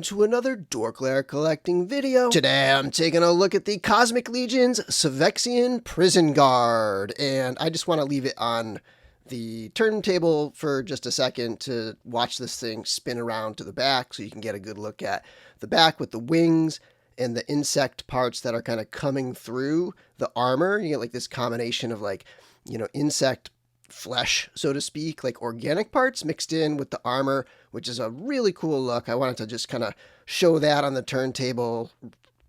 to another DorkLair collecting video. Today I'm taking a look at the Cosmic Legions Sphexxian Prison Guard, and I just want to leave it on the turntable for just a second to watch this thing spin around to the back so you can get a good look at the back with the wings and the insect parts that are kind of coming through the armor. You get like this combination of like, insect flesh, so to speak, like organic parts mixed in with the armor, which is a really cool look. I wanted to just kind of show that on the turntable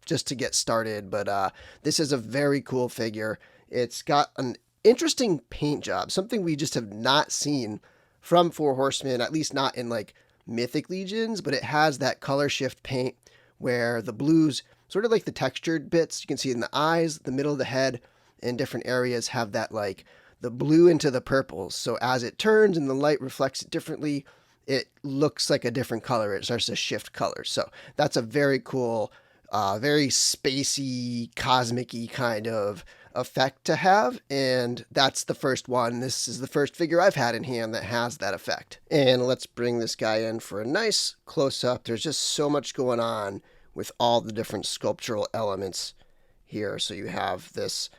just to get started, but this is a very cool figure. It's got an interesting paint job, something we just have not seen from Four Horsemen, at least not in like Mythic Legions, but it has that color shift paint where the blues, sort of like the textured bits, you can see in the eyes, the middle of the head, and different areas have that like the blue into the purples. So as it turns and the light reflects it differently, it looks like a different color. It starts to shift colors. So that's a very cool, very spacey, cosmic-y kind of effect to have. And that's the first one. This is the first figure I've had in hand that has that effect. And let's bring this guy in for a nice close-up. There's just so much going on with all the different sculptural elements here. So you have this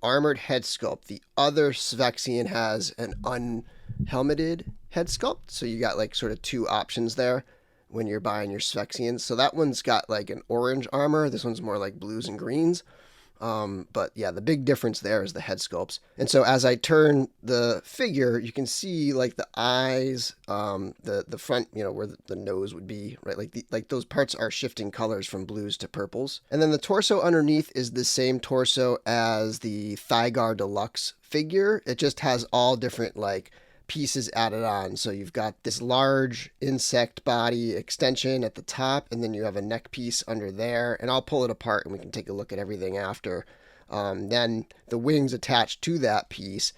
armored head sculpt. The other Sphexxian has an unhelmeted head sculpt. So you got like sort of two options there when you're buying your Sphexxians. So that one's got like an orange armor. This one's more like blues and greens. But yeah, the big difference there is the head sculpts. And so as I turn the figure, you can see like the eyes, the front, where the nose would be, right? Like those parts are shifting colors from blues to purples. And then the torso underneath is the same torso as the Thigh-Gar Deluxe figure. It just has all different like pieces added on. So you've got this large insect body extension at the top, and then you have a neck piece under there, and I'll pull it apart and we can take a look at everything after. Then the wings attached to that piece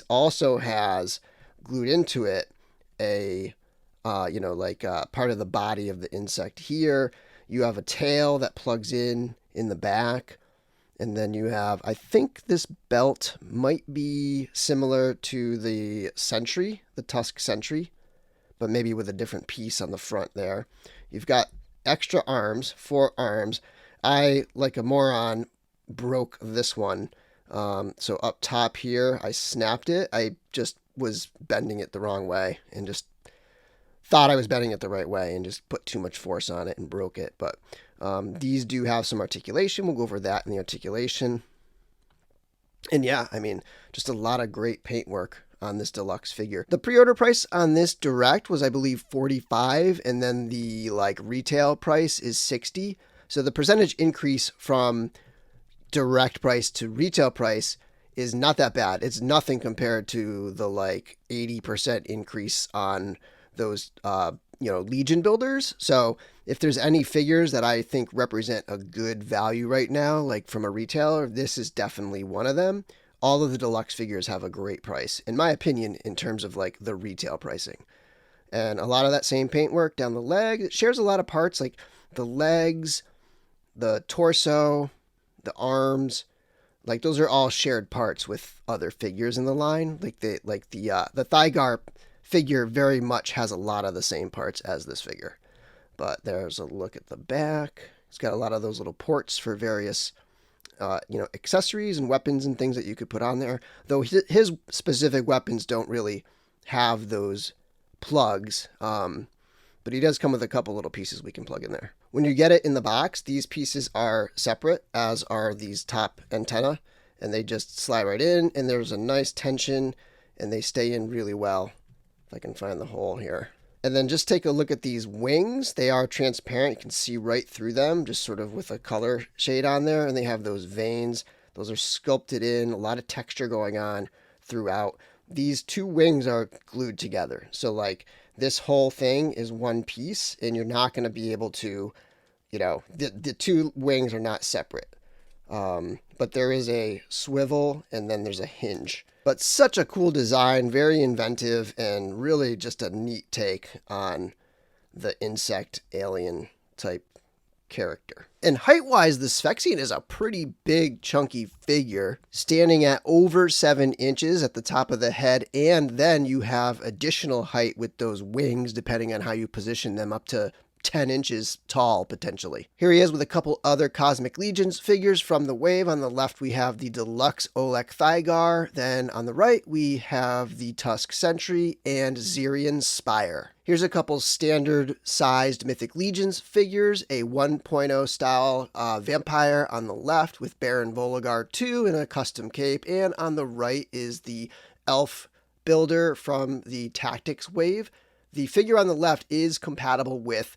also has glued into it a part of the body of the insect here. You have a tail that plugs in the back. And then you have, I think this belt might be similar to the Sentry, the Tusk Sentry, but maybe with a different piece on the front there. You've got extra arms, 4 arms. I, like a moron, broke this one. So up top here, I snapped it. I just was bending it the wrong way and just thought I was bending it the right way and just put too much force on it and broke it. But these do have some articulation. We'll go over that in the articulation. And yeah, I mean, just a lot of great paint work on this deluxe figure. The pre-order price on this direct was, I believe, $45, and then the like retail price is $60. So the percentage increase from direct price to retail price is not that bad. It's nothing compared to the like 80% increase on those Legion builders. So if there's any figures that I think represent a good value right now, like from a retailer, this is definitely one of them. All of the deluxe figures have a great price, in my opinion, in terms of like the retail pricing. And a lot of that same paintwork down the leg. It shares a lot of parts, like the legs, the torso, the arms. Like those are all shared parts with other figures in the line. Like the Thigh-Gar figure very much has a lot of the same parts as this figure. But there's a look at the back. It's got a lot of those little ports for various, accessories and weapons and things that you could put on there. Though his specific weapons don't really have those plugs. But he does come with a couple little pieces we can plug in there. When you get it in the box, these pieces are separate, as are these top antenna. And they just slide right in, and there's a nice tension, and they stay in really well. If I can find the hole here. And then just take a look at these wings. They are transparent. You can see right through them, just sort of with a color shade on there. And they have those veins. Those are sculpted in, a lot of texture going on throughout. These 2 wings are glued together. So like this whole thing is one piece, and you're not going to be able to, the 2 wings are not separate. But there is a swivel, and then there's a hinge. But such a cool design, very inventive, and really just a neat take on the insect alien type character. And height-wise, the Sphexxian is a pretty big, chunky figure, standing at over 7 inches at the top of the head, and then you have additional height with those wings, depending on how you position them, up to 10 inches tall, potentially. Here he is with a couple other Cosmic Legions figures from the wave. On the left, we have the Deluxe Olek Thygar. Then on the right, we have the Tusk Sentry and Xerion Spire. Here's a couple standard-sized Mythic Legions figures, a 1.0 style vampire on the left with Baron Volgar 2 in a custom cape, and on the right is the elf builder from the Tactics wave. The figure on the left is compatible with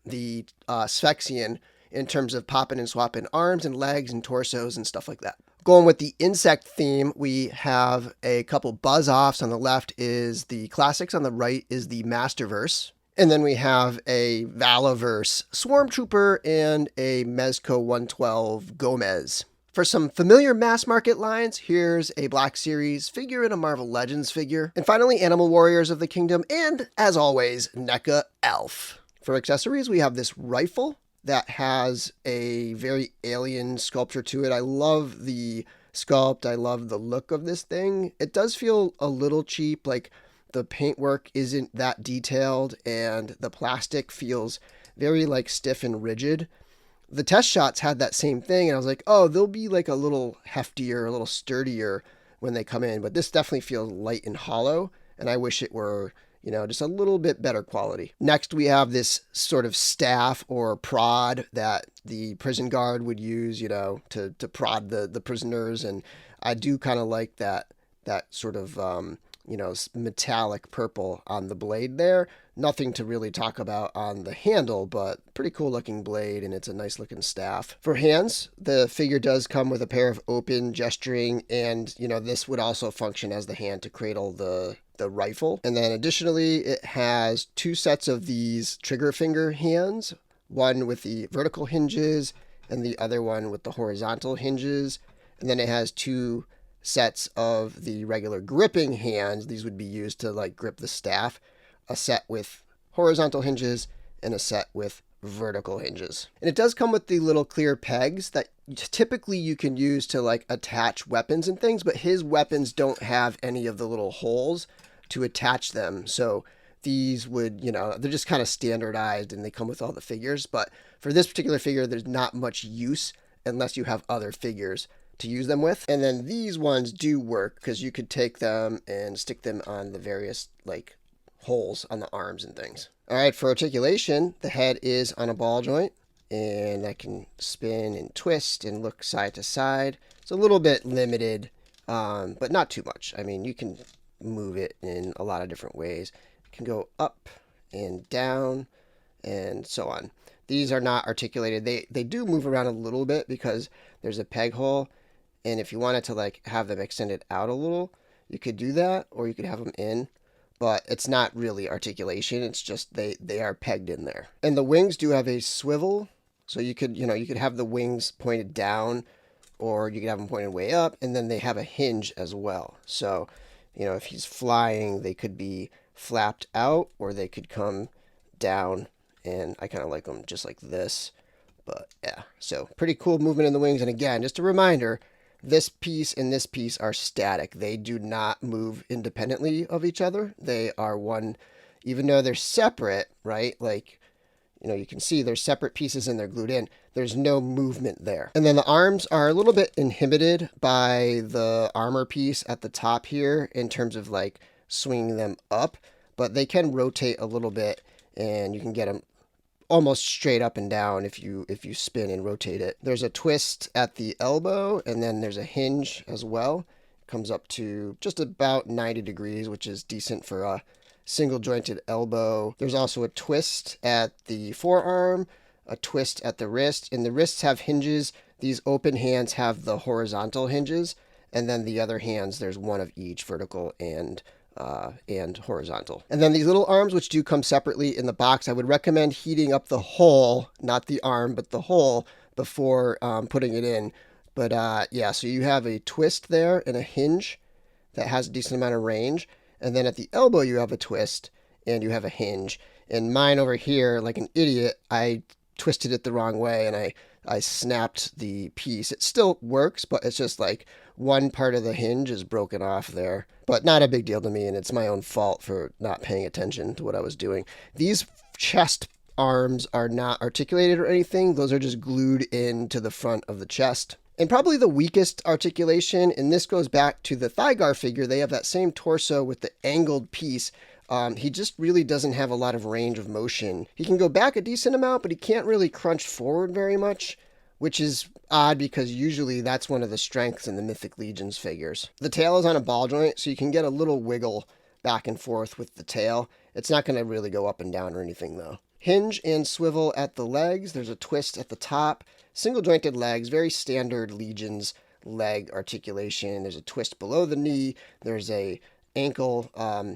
the Sphexxian in terms of popping and swapping arms and legs and torsos and stuff like that. Going with the insect theme, we have a couple buzz-offs. On the left is the classics, on the right is the Masterverse. And then we have a Valaverse Swarmtrooper and a Mezco 112 Gomez. For some familiar mass market lines, here's a Black Series figure and a Marvel Legends figure. And finally, Animal Warriors of the Kingdom, and as always, NECA Elf. For accessories, we have this rifle that has a very alien sculpture to it. I love the sculpt. I love the look of this thing. It does feel a little cheap, like the paintwork isn't that detailed and the plastic feels very like stiff and rigid. The test shots had that same thing, and I was like, oh, they'll be like a little heftier, a little sturdier when they come in, but this definitely feels light and hollow, and I wish it were, you know, just a little bit better quality. Next, we have this sort of staff or prod that the prison guard would use, you know, to prod the prisoners, and I do kind of like that sort of, you know, metallic purple on the blade there. Nothing to really talk about on the handle, but pretty cool looking blade, and it's a nice looking staff. For hands, the figure does come with a pair of open gesturing, and, you know, this would also function as the hand to cradle the rifle. And then additionally, it has two sets of these trigger finger hands, one with the vertical hinges and the other one with the horizontal hinges. And then it has two sets of the regular gripping hands. These would be used to like grip the staff. A set with horizontal hinges and a set with vertical hinges. And it does come with the little clear pegs that typically you can use to like attach weapons and things, but his weapons don't have any of the little holes to attach them. So these would, you know, they're just kind of standardized and they come with all the figures. But for this particular figure, there's not much use unless you have other figures to use them with. And then these ones do work because you could take them and stick them on the various like holes on the arms and things. All right, for articulation, the head is on a ball joint and that can spin and twist and look side to side. It's a little bit limited, but not too much. I mean, you can move it in a lot of different ways. It can go up and down and so on. These are not articulated. They do move around a little bit because there's a peg hole, and if you wanted to like have them extended out a little, you could do that, or you could have them in. But it's not really articulation. It's just they are pegged in there. And the wings do have a swivel. So you could have the wings pointed down, or you could have them pointed way up, and then they have a hinge as well. So, you know, if he's flying, they could be flapped out or they could come down, and I kind of like them just like this. But yeah, so pretty cool movement in the wings. And again, just a reminder, this piece and this piece are static. They do not move independently of each other. They are one, even though they're separate, right? Like, you know, you can see they're separate pieces and they're glued in. There's no movement there. And then the arms are a little bit inhibited by the armor piece at the top here in terms of like swinging them up, but they can rotate a little bit and you can get them almost straight up and down if you spin and rotate it. There's a twist at the elbow, and then there's a hinge as well. It comes up to just about 90 degrees, which is decent for a single jointed elbow. There's also a twist at the forearm, a twist at the wrist, and the wrists have hinges. These open hands have the horizontal hinges, and then the other hands, there's one of each, vertical and horizontal. And then these little arms, which do come separately in the box, I would recommend heating up the hole, not the arm, but the hole before putting it in. But yeah, so you have a twist there and a hinge that has a decent amount of range. And then at the elbow, you have a twist and you have a hinge. And mine over here, like an idiot, I twisted it the wrong way and I snapped the piece. It still works, but it's just like one part of the hinge is broken off there. But not a big deal to me, and it's my own fault for not paying attention to what I was doing. These chest arms are not articulated or anything. Those are just glued into the front of the chest. And probably the weakest articulation, and this goes back to the Thygar figure, they have that same torso with the angled piece. He just really doesn't have a lot of range of motion. He can go back a decent amount, but he can't really crunch forward very much, which is odd because usually that's one of the strengths in the Mythic Legions figures. The tail is on a ball joint, so you can get a little wiggle back and forth with the tail. It's not going to really go up and down or anything though. Hinge and swivel at the legs. There's a twist at the top. Single jointed legs, very standard Legions leg articulation. There's a twist below the knee. There's a ankle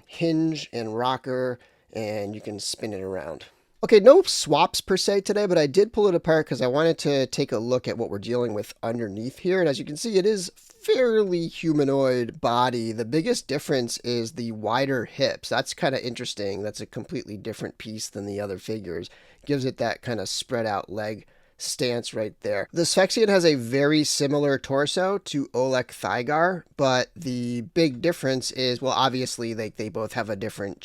hinge and rocker, and you can spin it around. Okay, no swaps per se today, but I did pull it apart because I wanted to take a look at what we're dealing with underneath here. And as you can see, it is fairly humanoid body. The biggest difference is the wider hips. That's kind of interesting. That's a completely different piece than the other figures. Gives it that kind of spread out leg stance right there. The Sphexxian has a very similar torso to Olek Thygar, but the big difference is, well, obviously they both have a different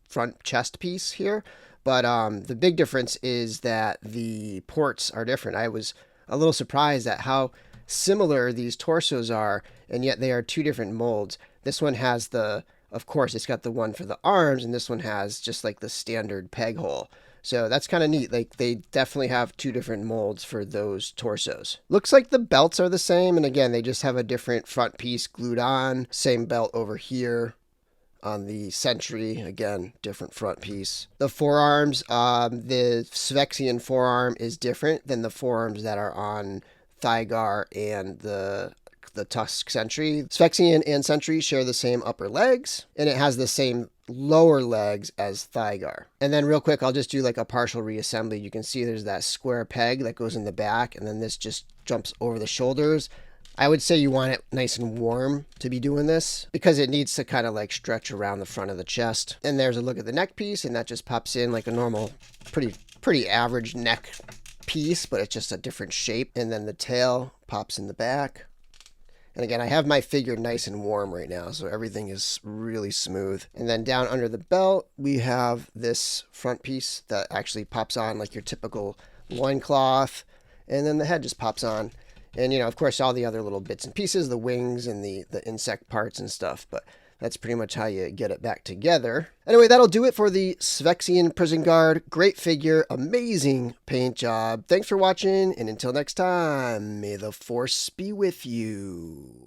front chest piece here. But the big difference is that the ports are different. I was a little surprised at how similar these torsos are, and yet they are two different molds. This one has of course, it's got the one for the arms, and this one has just like the standard peg hole. So that's kind of neat. Like they definitely have two different molds for those torsos. Looks like the belts are the same, and again, they just have a different front piece glued on. Same belt over here. On the Sentry, again, different front piece. The forearms, the Sphexxian forearm is different than the forearms that are on Thygar and the Tusk Sentry. Sphexxian and Sentry share the same upper legs, and it has the same lower legs as Thygar. And then real quick, I'll just do like a partial reassembly. You can see there's that square peg that goes in the back, and then this just jumps over the shoulders. I would say you want it nice and warm to be doing this because it needs to kind of like stretch around the front of the chest. And there's a look at the neck piece, and that just pops in like a normal, pretty average neck piece, but it's just a different shape. And then the tail pops in the back. And again, I have my figure nice and warm right now, so everything is really smooth. And then down under the belt, we have this front piece that actually pops on like your typical loincloth. And then the head just pops on. And, you know, of course, all the other little bits and pieces, the wings and the insect parts and stuff. But that's pretty much how you get it back together. Anyway, that'll do it for the Sphexxian Prison Guard. Great figure, amazing paint job. Thanks for watching, and until next time, may the Force be with you.